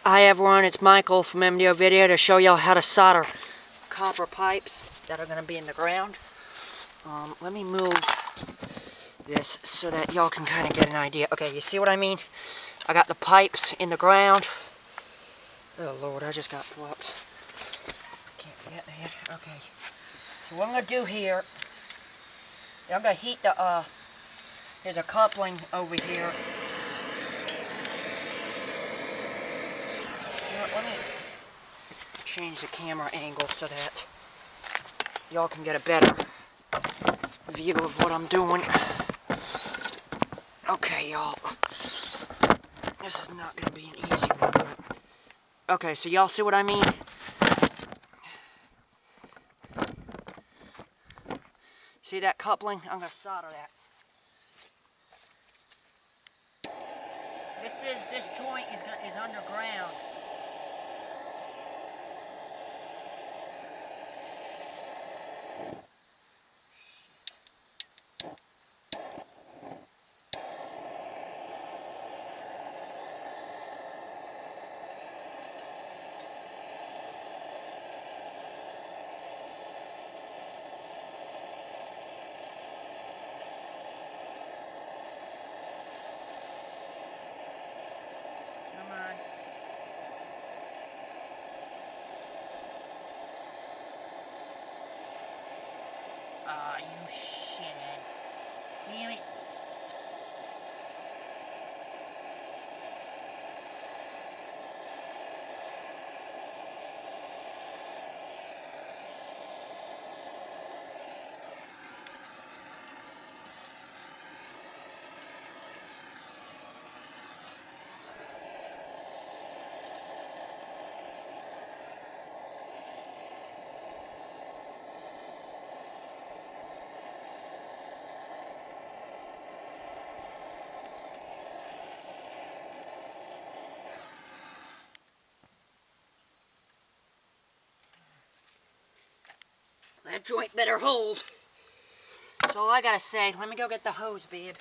Hi everyone, it's Michael from MDO Video to show y'all how to solder copper pipes that are going to be in the ground. Let me move this so that y'all can kind of get an idea. Okay, you see what I mean? I got the pipes in the ground. Oh Lord, I just got flux. Can't get it. Okay. So what I'm going to do here, I'm going to heat the, there's a coupling over here. Let me change the camera angle so that y'all can get a better view of what I'm doing. Okay, y'all. This is not going to be an easy one. But okay, so y'all see what I mean? See that coupling? I'm going to solder that. This joint is underground. Come on. Ah, you shithead. Damn it. That joint better hold. That's all I gotta say. Let me go get the hose, babe.